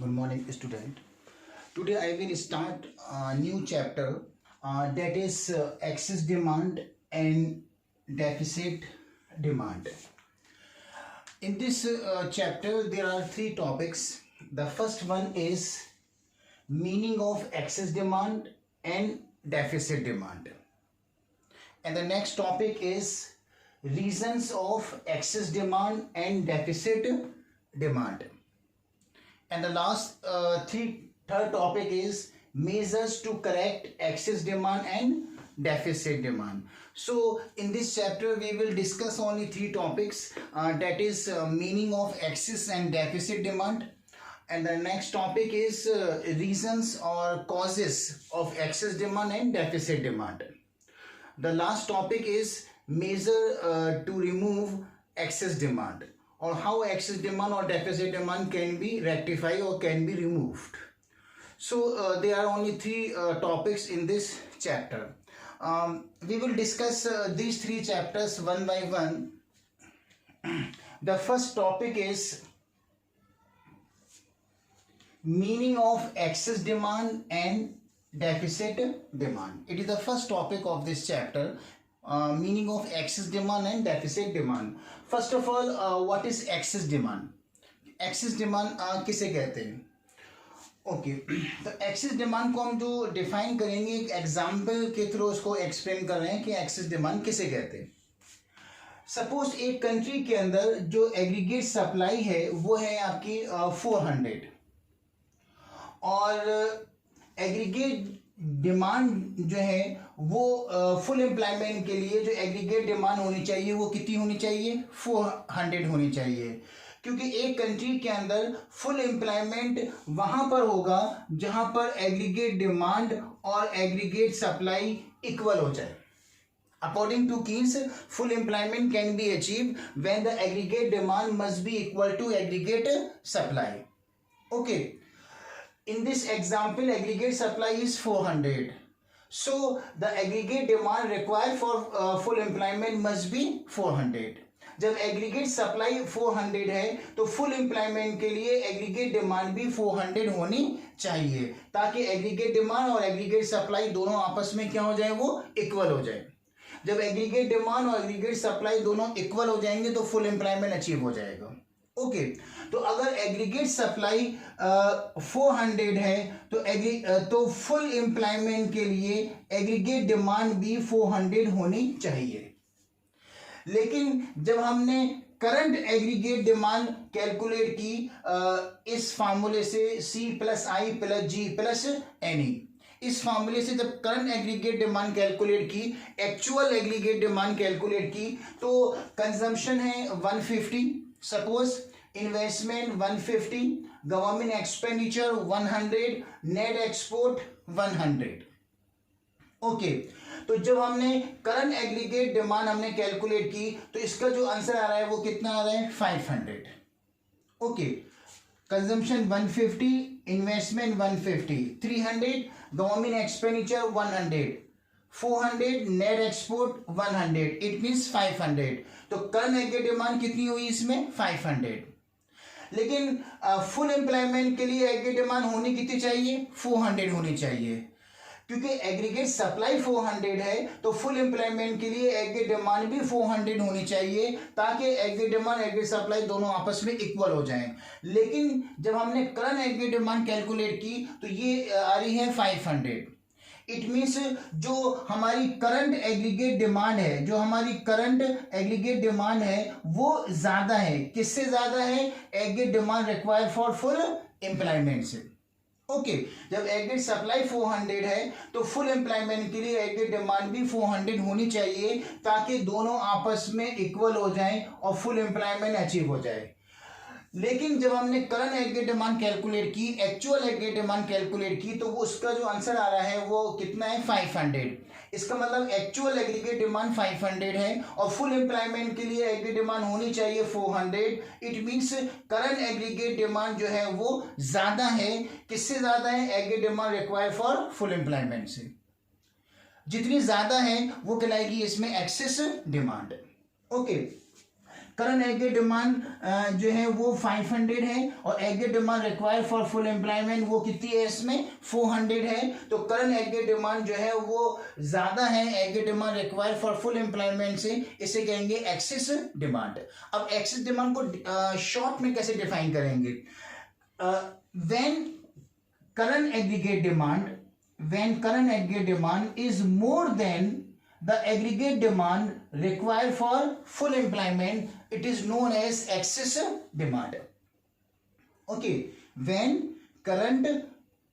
Good morning, student. Today I will start a new chapter that is excess demand and deficit demand. In this chapter, there are three topics. The first one is meaning of excess demand and deficit demand. And the next topic is reasons of excess demand and deficit demand. And the third topic is measures to correct excess demand and deficit demand. So in this chapter we will discuss only three topics, that is meaning of excess and deficit demand, and the next topic is reasons or causes of excess demand and deficit demand. The last topic is measure to remove excess demand, or how excess demand or deficit demand can be rectified or can be removed. So there are only three topics in this chapter. We will discuss these three chapters one by one. The first topic is meaning of excess demand and deficit demand. It is the first topic of this chapter. Meaning of excess demand and deficit demand. First of all, what is excess demand? Excess demand किसे कहते हैं? Okay, तो access demand को हम जो define करेंगे एक example के थ्रू उसको एक्सप्लेन कर रहे हैं कि एक्सेस डिमांड किसे कहते हैं. सपोज एक कंट्री के अंदर जो एग्रीगेट सप्लाई है वो है आपकी 400, और एग्रीगेट डिमांड जो है वो फुल एम्प्लॉयमेंट के लिए जो एग्रीगेट डिमांड होनी चाहिए वो कितनी होनी चाहिए? 400 होनी चाहिए, क्योंकि एक कंट्री के अंदर फुल एम्प्लॉयमेंट वहां पर होगा जहां पर एग्रीगेट डिमांड और एग्रीगेट सप्लाई इक्वल हो जाए. According to Keynes, full employment can be achieved when the aggregate demand must be equal to aggregate supply. Okay. In this example, aggregate supply is 400. So the aggregate demand required for full employment must be 400. जब aggregate supply 400 है तो full employment के लिए aggregate demand भी 400 होनी चाहिए, ताकि aggregate demand और एग्रीगेट सप्लाई दोनों आपस में क्या हो जाए? वो इक्वल हो जाए. जब एग्रीगेट डिमांड और एग्रीगेट सप्लाई दोनों इक्वल हो जाएंगे तो फुल एम्प्लॉयमेंट अचीव हो जाएगा. ओके, तो अगर एग्रीगेट सप्लाई 400 है तो फुल एम्प्लॉयमेंट के लिए एग्रीगेट डिमांड भी 400 होनी चाहिए. लेकिन जब हमने करंट एग्रीगेट डिमांड कैलकुलेट की इस फार्मूले से C + I + G + NE, इस फार्मूले से जब करंट एग्रीगेट डिमांड कैलकुलेट की, एक्चुअल एग्रीगेट डिमांड कैलकुलेट की, तो कंजम्पशन है 150, suppose investment 150, government expenditure 100, net export 100. Okay, तो जब हमने करंट एग्रीगेट डिमांड हमने कैलकुलेट की तो इसका जो आंसर आ रहा है वो कितना आ रहा है? 500. Okay, consumption 150, investment 150, 300 government expenditure 100, 400 net export 100, it means 500. तो करंट एग्रीगेट डिमांड कितनी हुई इसमें? 500. लेकिन फुल एम्प्लॉयमेंट के लिए एग्रीगेट डिमांड होनी कितनी चाहिए? 400 होनी चाहिए, क्योंकि एग्रीगेट सप्लाई 400 है तो फुल एम्प्लॉयमेंट के लिए एग्रीगेट डिमांड भी 400 होनी चाहिए, ताकि एग्रीगेट डिमांड एग्रीगेट सप्लाई दोनों आपस में इक्वल हो जाएं. लेकिन जब हमने करंट एग्रीगेट डिमांड कैलकुलेट की तो ये आ रही है 500. इट मीन्स जो हमारी करंट एग्रीगेट डिमांड है, जो हमारी करंट एग्रीगेट डिमांड है वो ज्यादा है. किससे ज्यादा है? Aggregate demand required for full employment से. ओके, जब एग्रीगेट सप्लाई 400 है तो फुल एम्प्लॉयमेंट के लिए एग्रीगेट डिमांड भी 400 होनी चाहिए, ताकि दोनों आपस में इक्वल हो जाएं और फुल एम्प्लॉयमेंट अचीव हो जाए. लेकिन जब हमने करंट एग्रीगेट डिमांड कैलकुलेट की, एक्चुअल एग्रीगेट डिमांड कैलकुलेट की, तो वो उसका जो आंसर आ रहा है वो कितना है? 500. इसका मतलब एक्चुअल एग्रीगेट डिमांड 500 है और फुल एम्प्लॉयमेंट के लिए एग्रीगेट डिमांड होनी चाहिए 400. It means current aggregate demand जो है वो ज्यादा है. किससे ज्यादा है? Aggregate demand required for full employment से. जितनी ज्यादा है वो कहलाएगी इसमें access demand. Okay, current aggregate demand जो है वो 500 है और aggregate demand required for full employment वो कितनी है, इसमें 400 है। तो करंट एग्रीगेट डिमांड जो है वो ज्यादा है aggregate demand required for full employment से, इसे कहेंगे एक्सेस डिमांड। अब एक्सेस डिमांड को शॉर्ट में कैसे डिफाइन करेंगे, when current aggregate demand is more then the aggregate demand required for full employment, it is known as excess demand. Okay, when current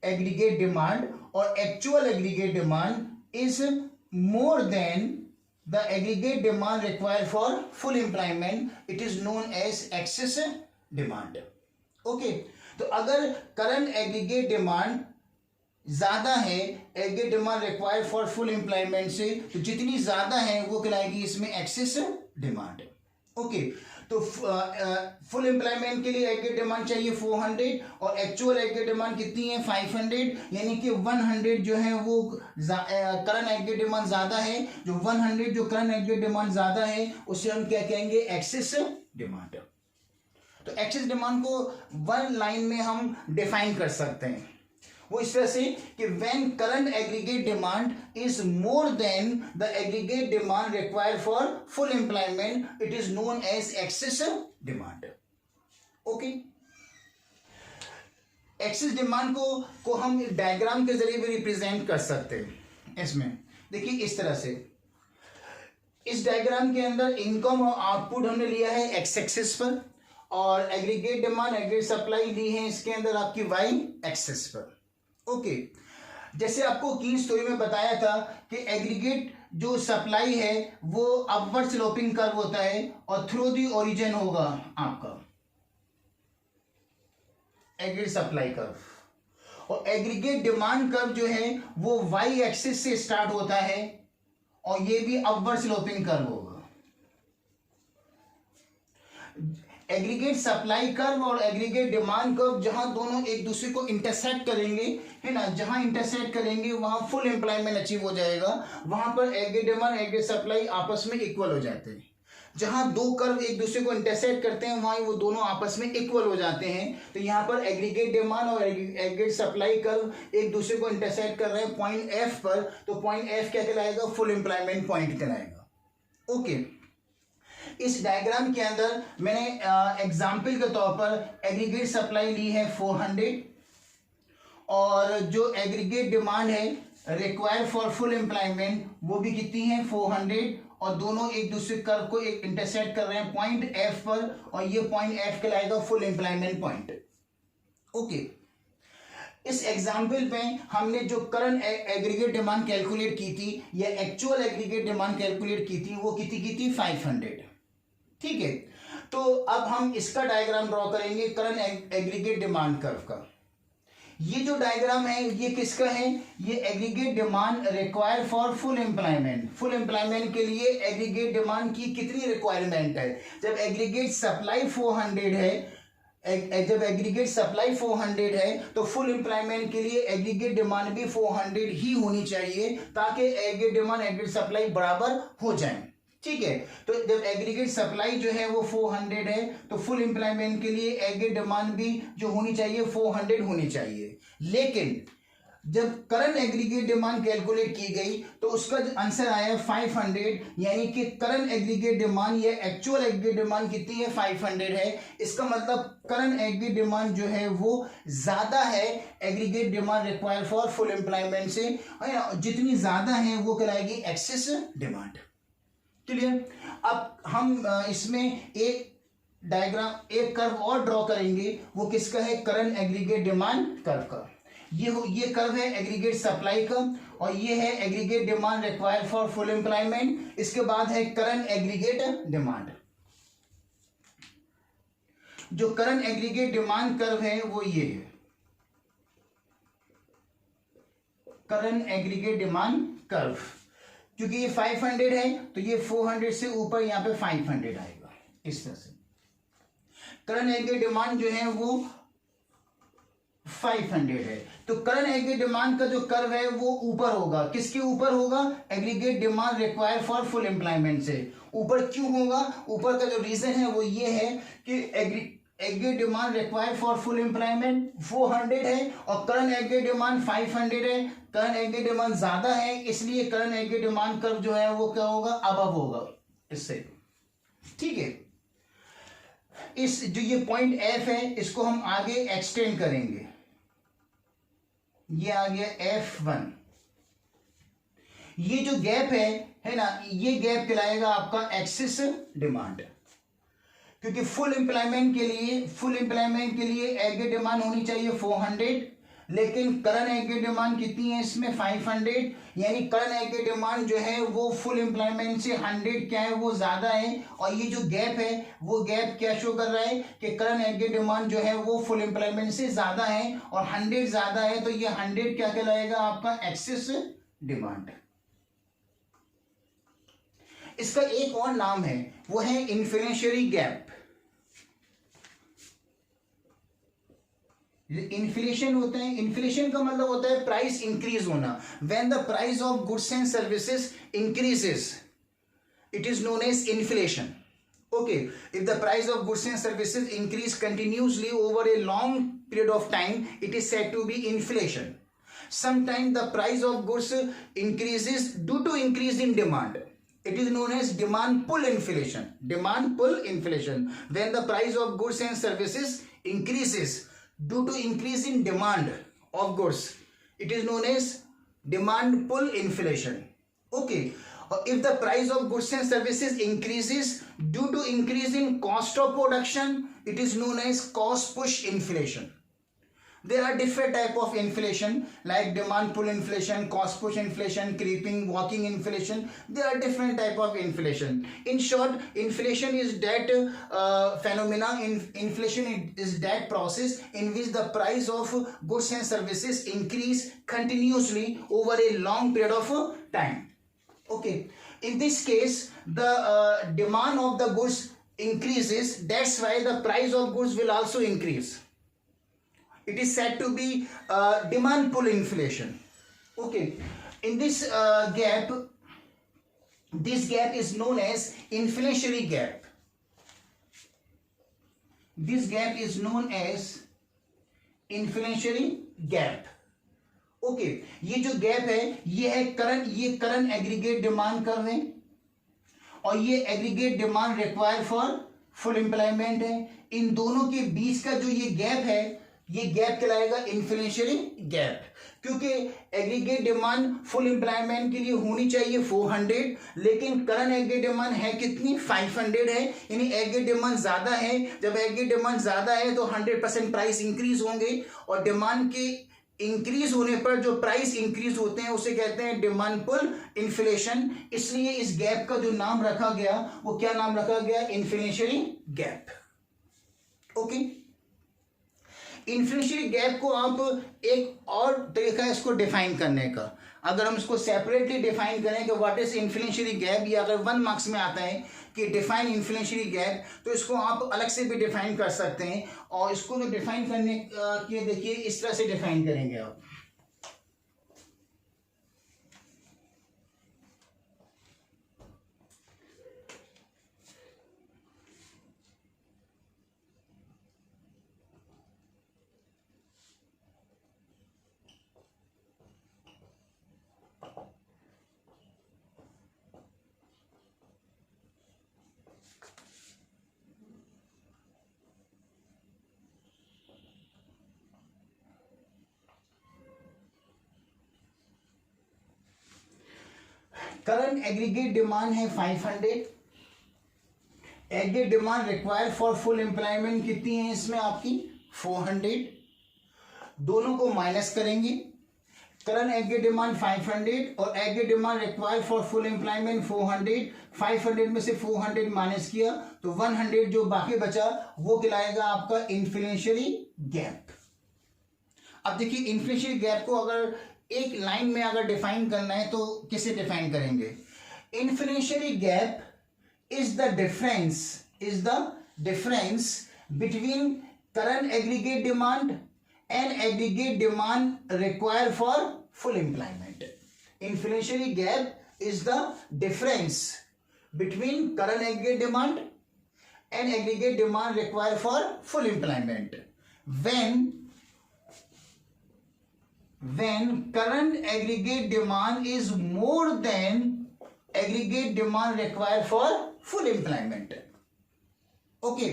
aggregate demand or actual aggregate demand is more than the aggregate demand required for full employment, it is known as excess demand. Okay, तो अगर current aggregate demand ज्यादा है aggregate demand required for full employment से, तो जितनी ज्यादा है वो कहलाएगी इसमें एक्सेस डिमांड। ओके, तो फुल एम्प्लॉयमेंट के लिए एग्रीगेट डिमांड चाहिए 400 और एक्चुअल एग्रीगेट डिमांड कितनी है 500, यानी कि 100 जो है वो करंट एग्रीगेट डिमांड ज्यादा है। जो 100 जो करंट एग्रीगेट डिमांड ज्यादा है उसे हम क्या कहेंगे, एक्सेस डिमांड। तो एक्सेस डिमांड को वन लाइन में हम डिफाइन कर सकते हैं, वो इस तरह से कि when current aggregate demand is more than the aggregate demand required for full employment, it is known as excess demand. Okay, excess demand को हम डायग्राम के जरिए भी रिप्रेजेंट कर सकते हैं। इसमें देखिए इस तरह से, इस डायग्राम के अंदर इनकम और आउटपुट हमने लिया है एक्स एक्सिस पर और एग्रीगेट डिमांड एग्रीगेट सप्लाई ली है इसके अंदर आपकी वाई एक्सिस पर। ओके, जैसे आपको की स्टोरी में बताया था कि एग्रीगेट जो सप्लाई है वो अपवर्ड स्लोपिंग कर्व होता है और थ्रू दी ओरिजिन होगा आपका एग्रीगेट सप्लाई कर्व, और एग्रीगेट डिमांड कर्व जो है वो वाई एक्सिस से स्टार्ट होता है और ये भी अपवर्ड स्लोपिंग कर्व होगा। एग्रीगेट सप्लाई कर्व और एग्रीगेट डिमांड कर्व जहां दोनों एक दूसरे को इंटरसेक्ट करेंगे, है ना, जहां इंटरसेक्ट करेंगे वहां फुल एम्प्लॉयमेंट अचीव हो जाएगा, वहां पर एग्रीगेट डिमांड एग्रीगेट सप्लाई आपस में इक्वल हो जाते हैं। जहां दो कर्व एक दूसरे को इंटरसेक्ट करते हैं वहां वो दोनों आपस में इक्वल हो जाते हैं। तो यहाँ पर एग्रीगेट डिमांड और एग्रीगेट सप्लाई कर्व एक दूसरे को इंटरसेक्ट कर रहे हैं पॉइंट एफ पर, तो पॉइंट एफ क्या कहलाएगा, फुल एम्प्लॉयमेंट पॉइंट कहलाएगा। ओके, इस डायग्राम के अंदर मैंने एग्जाम्पल के तौर पर एग्रीगेट सप्लाई ली है 400 और जो एग्रीगेट डिमांड है रिक्वायर्ड फॉर फुल एम्प्लॉयमेंट वो भी कितनी है 400, और दोनों एक दूसरे कर्व को एक इंटरसेक्ट कर रहे हैं पॉइंट एफ पर और ये पॉइंट एफ कहलाएगा फुल एम्प्लॉयमेंट पॉइंट। ओके, इस एग्जाम्पल पे हमने जो करंट एग्रीगेट डिमांड कैलकुलेट की थी या एक्चुअल एग्रीगेट डिमांड कैलकुलेट की थी वो कितनी की थी 500। ठीक है, तो अब हम इसका डायग्राम ड्रॉ करेंगे करंट एग्रीगेट डिमांड कर्व का। ये जो डायग्राम है ये किसका है, ये aggregate demand required for full employment. Full employment के लिए एग्रीगेट डिमांड की कितनी रिक्वायरमेंट है, जब एग्रीगेट सप्लाई 400 है, जब एग्रीगेट सप्लाई 400 है तो फुल एम्प्लॉयमेंट के लिए एग्रीगेट डिमांड भी 400 ही होनी चाहिए ताकि एग्रीगेट डिमांड एग्रीगेट सप्लाई बराबर हो जाए। ठीक है, तो जब एग्रीगेट सप्लाई जो है वो 400 है तो फुल एम्प्लॉयमेंट के लिए एग्रीगेट डिमांड भी जो होनी चाहिए 400 होनी चाहिए। लेकिन जब करंट एग्रीगेट डिमांड कैलकुलेट की गई तो उसका आंसर आया 500, यानी कि करंट एग्रीगेट डिमांड या एक्चुअल एग्रीगेट डिमांड कितनी है 500 है। इसका मतलब करंट एग्रीगेट डिमांड जो है वो ज्यादा है aggregate demand required for full employment से, जितनी ज्यादा है वो कहलाएगी एक्सेस डिमांड। क्लियर? अब हम इसमें एक डायग्राम एक कर्व और ड्रॉ करेंगे, वो किसका है, करंट एग्रीगेट डिमांड कर्व का। ये कर्व है एग्रीगेट सप्लाई का और ये है aggregate demand required for full employment. इसके बाद है करंट एग्रीगेट डिमांड। जो करंट एग्रीगेट डिमांड कर्व है वो ये है, करंट एग्रीगेट डिमांड कर्व। क्योंकि ये 500 है तो ये 400 से ऊपर यहां पे 500 आएगा। इस तरह से करंट एग्रीगेट डिमांड जो है वो 500 है, तो करंट एग्रीगेट डिमांड का जो कर्व है वो ऊपर होगा। किसके ऊपर होगा, aggregate demand required for full employment से ऊपर क्यों होगा? ऊपर का जो रीजन है वो ये है कि aggregate demand required for full employment 400 है और करंट एग्रीगेट डिमांड 500 है। करंट एग्रीगेट डिमांड ज्यादा है, इसलिए करंट एग्रीगेट डिमांड कर्व जो है वो क्या होगा? अबव होगा इससे। ठीक है, इस जो ये पॉइंट एफ है इसको हम आगे एक्सटेंड करेंगे। ये आ गया F1। ये जो गैप है ना, ये गैप कहलाएगा आपका एक्सेस डिमांड, क्योंकि फुल एम्प्लॉयमेंट के लिए एग्रीगेट डिमांड होनी चाहिए 400, लेकिन करंट एग्रीगेट डिमांड कितनी है इसमें? 500। यानी करंट एग्रीगेट डिमांड जो है वो फुल एम्प्लॉयमेंट से 100 क्या है? वो ज्यादा है। और ये जो गैप है वो गैप क्या शो कर रहा है कि करंट एग्रीगेट डिमांड जो है वो फुल एम्प्लॉयमेंट से ज्यादा है और 100 ज्यादा है, तो ये 100 क्या कहलाएगा? आपका एक्सेस डिमांड। इसका एक और नाम है, वो है इन्फ्लेशनरी गैप। इन्फ्लेशन होता है, इन्फ्लेशन का मतलब होता है प्राइस इंक्रीज होना। When the price of goods and services increases it is known as inflation. Okay, if the price of goods and services increase continuously over a long period of time, it is said to be inflation. Sometimes the price of goods increases due to increase in demand. It is known as demand pull inflation. Demand pull inflation. When the price of goods and services increases due to increase in demand of goods, it is known as demand pull inflation. Okay. If the price of goods and services increases due to increase in cost of production, it is known as cost push inflation. There are different type of inflation like demand pull inflation, cost push inflation, creeping, walking inflation. There are different type of inflation. In short, inflation is that phenomena. Inflation is that process in which the price of goods and services increase continuously over a long period of time. Okay, in this case the demand of the goods increases, that's why the price of goods will also increase. It is said to be demand pull inflation. Okay, in this gap, this gap is known as inflationary gap. This gap is known as inflationary gap. Okay, ये जो gap है ये है current aggregate demand कर रहे हैं और ये aggregate demand require for full employment है। इन दोनों के बीच का जो ये गैप है, ये गैप कहलाएगा इन्फ्लेशनरी गैप, क्योंकि एग्रीगेट डिमांड फुल एम्प्लॉयमेंट के लिए होनी चाहिए 400, लेकिन करंट एग्रीगेट डिमांड है कितनी? 500 है। यानी एग्रीगेट डिमांड ज्यादा है। जब एग्रीगेट डिमांड ज्यादा है तो 100% प्राइस इंक्रीज होंगे और डिमांड के इंक्रीज होने पर जो प्राइस इंक्रीज होते हैं उसे कहते हैं डिमांड पुल इन्फ्लेशन। इसलिए इस गैप का जो नाम रखा गया वो क्या नाम रखा गया? Inflationary gap. Okay, inflationary gap को आप एक और तरीका है इसको डिफाइन करने का। अगर हम इसको सेपरेटली डिफाइन करें कि व्हाट इज इन्फ्लेशनरी गैप, या अगर 1 मार्क्स में आता है कि डिफाइन इन्फ्लेशनरी गैप, तो इसको आप अलग से भी डिफाइन कर सकते हैं। और इसको जो डिफाइन करने के देखिए इस तरह से डिफाइन करेंगे आप। करंट एग्रीगेट डिमांड है 500, aggregate demand required for full employment कितनी है इसमें आपकी? 400। दोनों को माइनस करेंगे, करंट एग्रीगेट डिमांड 500 और aggregate demand required for full employment 400। 500 में से 400 माइनस किया तो 100 जो बाकी बचा वो कहलाएगा आपका इन्फ्लेशनरी गैप। अब देखिए इन्फ्लेशनरी गैप को अगर एक लाइन में अगर डिफाइन करना है तो किसे डिफाइन करेंगे? Inflationary gap is the difference between current aggregate demand and aggregate demand required for full employment. Inflationary gap is the difference between current aggregate demand and aggregate demand required for full employment. When current aggregate demand is more than aggregate demand required for full employment. Okay,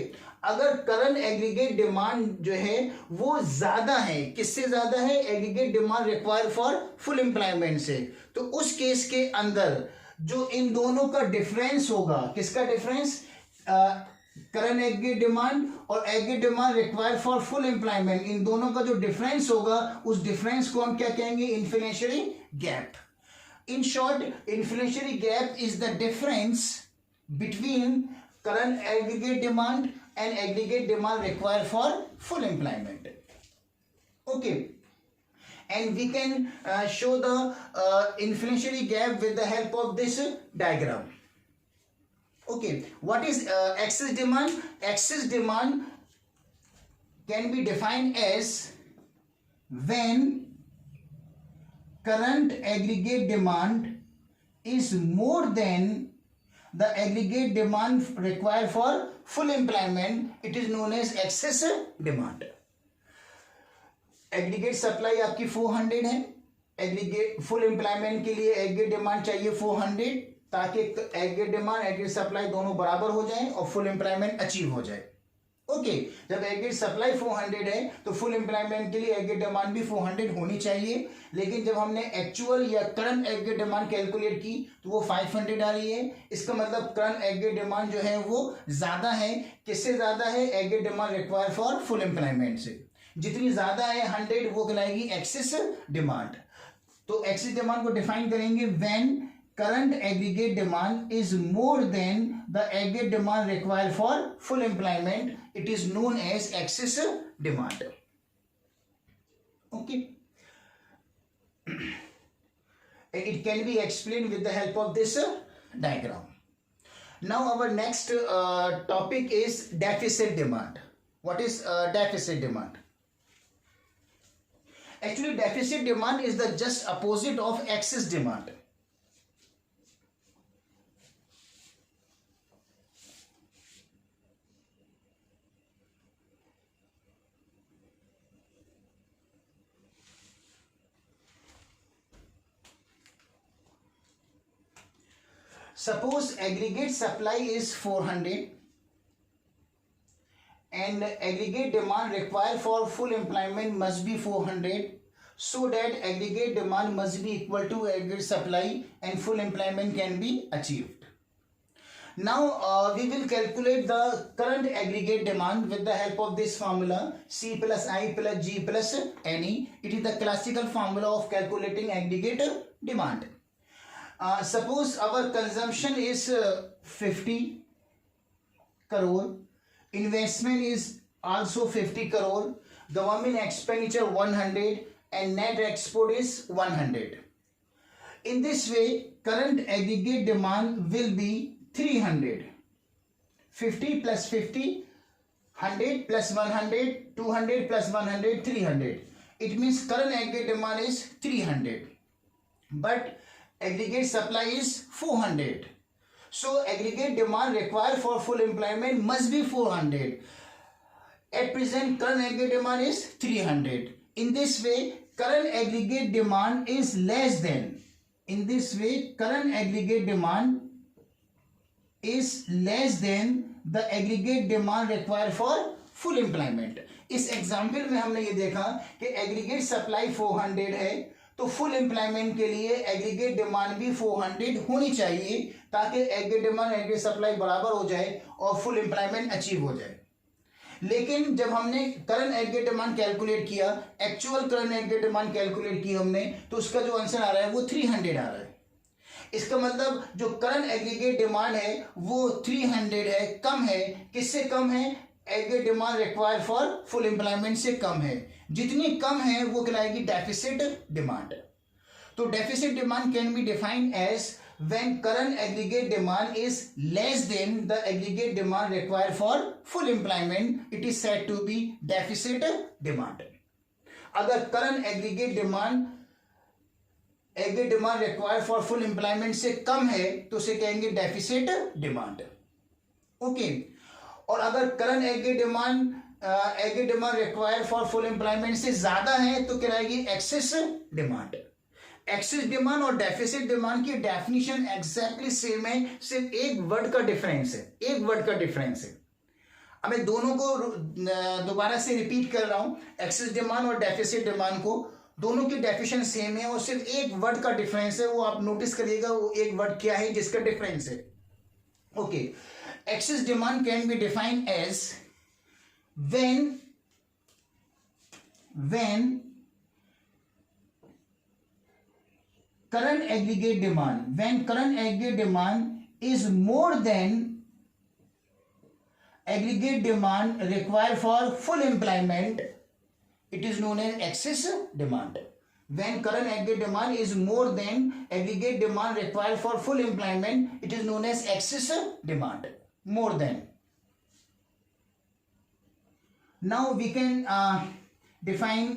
अगर current aggregate demand जो है वो ज्यादा है, किससे ज्यादा है? Aggregate demand required for full employment से, तो उस केस के अंदर जो इन दोनों का डिफरेंस होगा, किसका डिफरेंस? करंट एग्रीगेट डिमांड और aggregate demand required for full employment, इन दोनों का जो डिफरेंस होगा उस डिफरेंस को हम क्या कहेंगे? Inflationary gap. In short, inflationary gap is the difference between current aggregate demand and aggregate demand required for full employment. Okay, and we can show the inflationary gap with the help of this diagram. Okay, what is excess demand? Excess demand can be defined as when current aggregate demand is more than the aggregate demand required for full employment, it is known as excess demand. Aggregate supply आपकी 400 है, aggregate full employment के लिए aggregate demand चाहिए 400, ताकि aggregate demand aggregate supply दोनों बराबर हो जाए और full employment अचीव हो जाए. ओके, जब एग्रीगेट सप्लाई 400 है तो फुल एम्प्लॉयमेंट के लिए एग्रीगेट डिमांड भी 400 होनी चाहिए, लेकिन जब हमने एक्चुअल या करंट एग्रीगेट डिमांड कैलकुलेट की तो वो 500 आ रही है. इसका मतलब करंट एग्रीगेट डिमांड जो है वो ज्यादा है. किससे ज्यादा है? Aggregate demand required for full employment से. जितनी ज्यादा है 100 वो कहलाएगी एक्सेस डिमांड. तो एक्सेस डिमांड को डिफाइन करेंगे when current aggregate demand is more than the aggregate demand required for full employment, it is known as excess demand. Okay, it can be explained with the help of this diagram. Now our next topic is deficit demand. What is deficit demand? Actually, deficit demand is the just opposite of excess demand. Suppose aggregate supply is 400 and aggregate demand required for full employment must be 400, so that aggregate demand must be equal to aggregate supply and full employment can be achieved. Now we will calculate the current aggregate demand with the help of this formula C plus I plus G plus NE. It is the classical formula of calculating aggregate demand. Suppose our consumption is 50 crore, investment is also 50 crore, government expenditure 100 and net export is 100. In this way, current aggregate demand will be 300. 50 plus 50, 100 plus 100, 200 plus 100, 300. It means current aggregate demand is 300. But aggregate supply is 400. So aggregate demand required for full employment must be 400. At present, current aggregate demand is 300. In this way, current aggregate demand is less than. In this way, current aggregate demand is less than the aggregate demand required for full employment. इस example में हमने ये देखा कि aggregate supply 400 है, तो full employment के लिए एग्रीगेट डिमांड भी 400 होनी चाहिए, ताकि एग्रीगेट डिमांड एग्रीगेट सप्लाई बराबर हो जाए और फुल एम्प्लॉयमेंट अचीव हो जाए. लेकिन जब हमने करंट एग्रीगेट डिमांड कैलकुलेट किया, actual current aggregate demand calculate की हमने, तो उसका जो आंसर आ रहा है वो 300 आ रहा है. इसका मतलब जो करंट एग्रीगेट डिमांड है वो 300 है, कम है. किससे कम है? Aggregate demand required for full employment से कम है. जितनी कम है वो कहलाएगी डेफिसिट डिमांड. तो deficit demand can be defined as when current aggregate demand is less than the aggregate demand required for full employment, it is said to be deficit demand. अगर current aggregate demand aggregate demand required for full employment से कम है तो उसे कहेंगे deficit demand. Okay, और अगर current aggregate demand required for full employment से ज्यादा है तो कहलाएगी एक्सेस डिमांड। एक्सेस डिमांड और डेफिसिट डिमांड की डेफिनेशन एग्जैक्टली सेम है, सिर्फ एक वर्ड का डिफरेंस है, एक वर्ड का डिफरेंस है। अब मैं दोनों को दोबारा से रिपीट कर रहा हूं, एक्सेस डिमांड और डेफिसिट डिमांड को, दोनों की डेफिनेशन सेम है और सिर्फ एक वर्ड का डिफरेंस है, वो आप नोटिस करिएगा वो एक वर्ड क्या है जिसका डिफरेंस है। Okay, excess demand can be defined as when current aggregate demand is more than aggregate demand required for full employment, it is known as excess demand. When current aggregate demand is more than aggregate demand required for full employment, it is known as excess demand. More than. Now we can define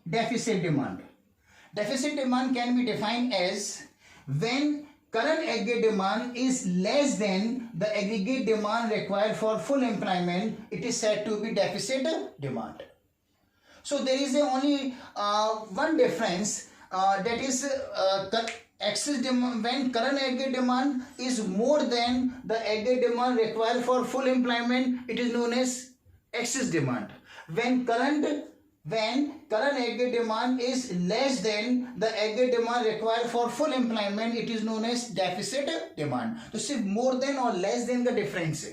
deficit demand. Deficit demand can be defined as when current aggregate demand is less than the aggregate demand required for full employment, it is said to be deficit demand. So there is only one difference, that is excess demand. When current aggregate demand is more than the aggregate demand required for full employment, it is known as excess demand. When current aggregate demand is less than the aggregate demand required for full employment, it is known as deficit demand. तो सिर्फ more than और less than का difference है,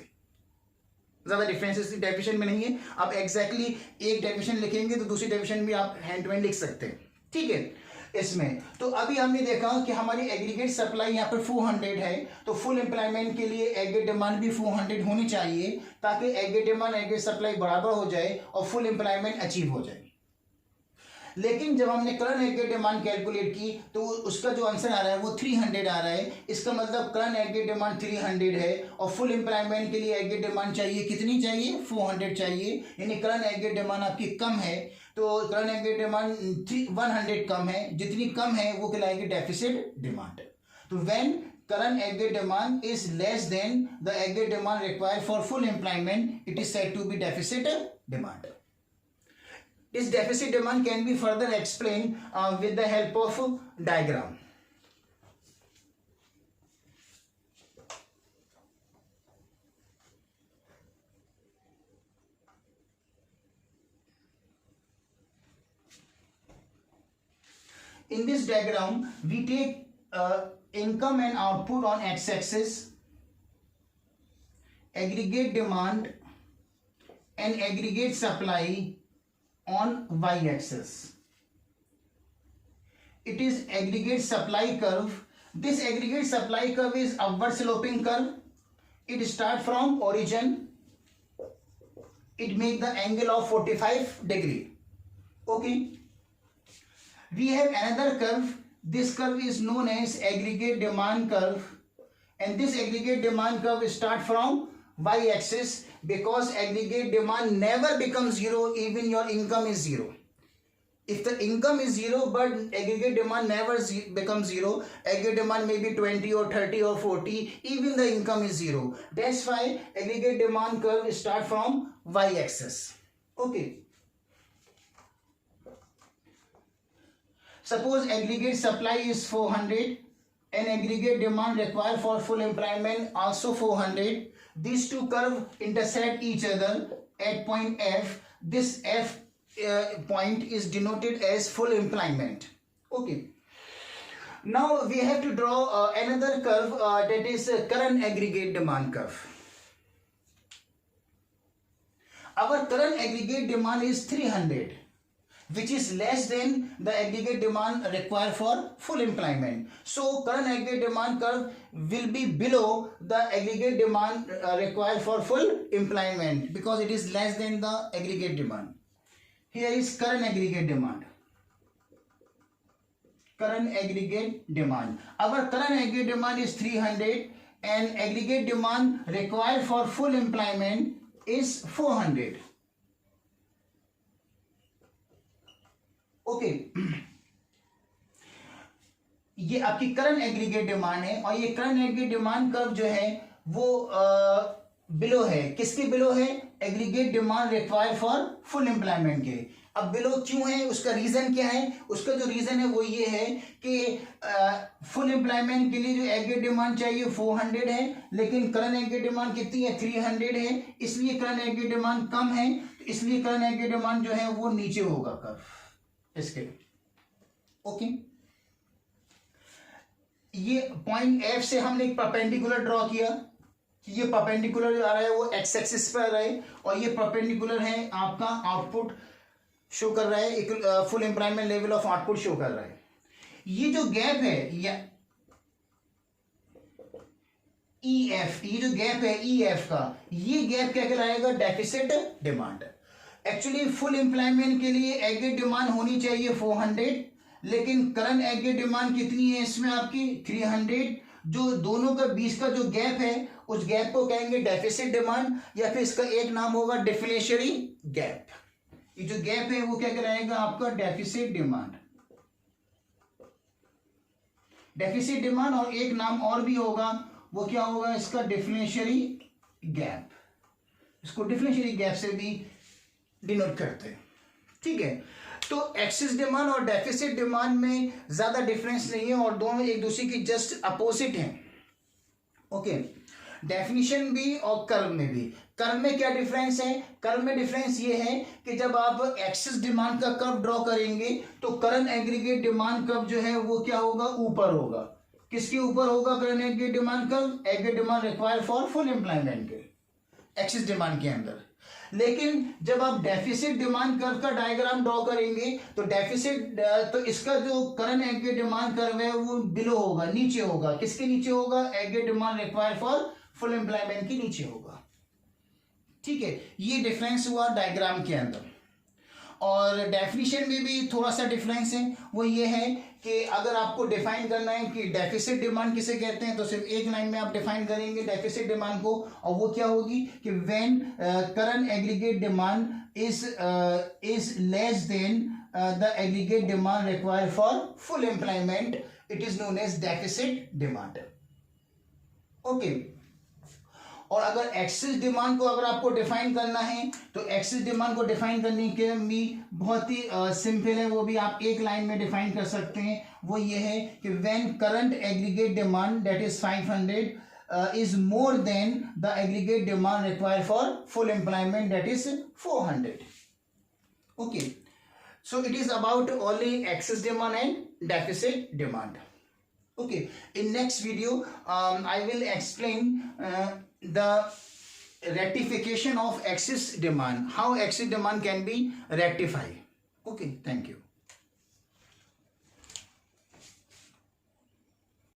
ज्यादा difference इसकी definition में नहीं है। आप एग्जैक्टली एक डेफिनेशन लिखेंगे तो दूसरी डेफिनेशन भी आप हैंड टू हैंड लिख सकते हैं, ठीक है। इसमें तो अभी हमने देखा कि हमारी एग्रीगेट सप्लाई यहाँ पर 400 है, तो फुल एम्प्लॉयमेंट के लिए एग्रीगेट डिमांड भी 400 होनी चाहिए ताकि एग्रीगेट डिमांड एग्रीगेट सप्लाई बराबर हो जाए और फुल एम्प्लॉयमेंट अचीव हो जाए। लेकिन जब हमने करंट एग्रीगेट डिमांड कैलकुलेट की तो उसका जो आंसर आ रहा है वो 300 आ रहा है। इसका मतलब करंट एग्रीगेट डिमांड 300 है और फुल एम्प्लॉयमेंट के लिए एग्रीगेट डिमांड चाहिए, कितनी चाहिए, 400 चाहिए। यानी करंट एग्रीगेट डिमांड आपकी कम है, तो करंट एग्रीगेट डिमांड 100 कम है, जितनी कम है वो कहलाएगी डेफिसिट डिमांड। तो when current aggregate demand is less than the aggregate demand required for full employment, it is said to be deficit demand. This deficit demand can be further explained with the help of diagram. In this diagram, we take income and output on x-axis, aggregate demand and aggregate supply on y-axis. It is aggregate supply curve. This aggregate supply curve is upward sloping curve. It starts from origin. It makes the angle of 45 degree. Okay. We have another curve. This curve is known as aggregate demand curve, and this aggregate demand curve starts from y-axis because aggregate demand never becomes zero even your income is zero. If the income is zero but aggregate demand never becomes zero, aggregate demand may be 20 or 30 or 40, even the income is zero. That's why aggregate demand curve starts from y-axis. Okay. Suppose aggregate supply is 400 and aggregate demand required for full employment also 400. These two curves intersect each other at point F. This F point is denoted as full employment. Okay. Now we have to draw another curve that is current aggregate demand curve. Our current aggregate demand is 300. Which is less than the aggregate demand required for full employment. So current aggregate demand curve will be below the aggregate demand required for full employment because it is less than the aggregate demand. Here is current aggregate demand. Current aggregate demand. Our current aggregate demand is 300 and aggregate demand required for full employment is 400. Okay. ये आपकी current aggregate demand है और ये current aggregate demand curve जो है वो below है। किसके बिलो है? Aggregate demand required for full employment के। अब बिलो क्यों है? उसका रीजन क्या है? उसका जो रीजन है वो ये है कि फुल एम्प्लॉयमेंट के लिए जो एग्रीगेट डिमांड चाहिए 400 है, लेकिन करंट एग्रीगेट डिमांड कितनी है? 300 है। इसलिए करंट एग्रीगेट डिमांड कम है, तो इसलिए करंट एग्रीगेट डिमांड जो है वो नीचे होगा कर्व इसके। ओके, ये पॉइंट एफ से हमने एक परपेंडिकुलर ड्रॉ किया कि ये परपेंडिकुलर जो आ रहा है वो एक्स एक्सिस पर आ रहा है और ये परपेंडिकुलर है आपका आउटपुट शो कर रहा है, एक full employment level of output show कर रहा है। ये जो गैप है या EF, ये जो गैप है EF का, ये गैप क्या कहलाएगा? Deficit demand. Actually full employment के लिए एग्रीगेट डिमांड होनी चाहिए 400, लेकिन करंट एग्रीगेट डिमांड कितनी है इसमें आपकी? 300। जो दोनों का बीच का जो गैप है उस गैप को कहेंगे डेफिसिट डिमांड, या फिर इसका एक नाम होगा डिफ्लेशनरी गैप। ये जो गैप है वो क्या कहलाएगा आपका? Deficit demand. डेफिसिट डिमांड और एक नाम और भी होगा, वो क्या होगा इसका? Deflationary gap. इसको डिफ्लेशनरी गैप से भी डिनोट करते हैं। ठीक है, तो एक्सिस डिमांड और डेफिसिट डिमांड में ज्यादा डिफरेंस नहीं है और दोनों एक दूसरे की जस्ट अपोजिट हैं। ओके, डेफिनेशन भी और कर्व में भी। कर्व में क्या डिफरेंस है? कर्व में डिफरेंस ये है कि जब आप एक्सिस डिमांड का कर्व ड्रॉ करेंगे तो करंट एग्रीगेट डिमांड कर्व जो है वो क्या होगा? ऊपर होगा। किसके ऊपर होगा current aggregate demand curve? Aggregate demand required for full employment के एक्सिस डिमांड के अंदर। लेकिन जब आप डेफिसिट डिमांड कर्व का डायग्राम ड्रॉ करेंगे तो डेफिसिट तो इसका जो करंट एग्रीगेट डिमांड कर्व है वो बिलो होगा, नीचे होगा। किसके नीचे होगा? Aggregate demand required for full employment के नीचे होगा। ठीक है, ये डिफरेंस हुआ डायग्राम के अंदर। और डेफिनेशन में भी थोड़ा सा डिफरेंस है, वो ये है कि अगर आपको डिफाइन करना है कि डेफिसिट डिमांड किसे कहते हैं तो सिर्फ एक लाइन में आप डिफाइन करेंगे डेफिसिट डिमांड को, और वो क्या होगी कि when current aggregate demand is less than the aggregate demand required for full employment, it is known as deficit demand. Okay, और अगर एक्सिस डिमांड को अगर आपको डिफाइन करना है तो एक्सिस डिमांड को डिफाइन करने के भी बहुत ही सिंपल है, वो भी आप एक लाइन में डिफाइन कर सकते हैं। वो ये है कि when current aggregate demand that is 500 is more than the aggregate demand required for full employment that is 400। Okay, so it is about only excess demand and deficit demand. Okay, in next video I will explain the rectification of excess demand, how excess demand can be rectified. Okay, thank you.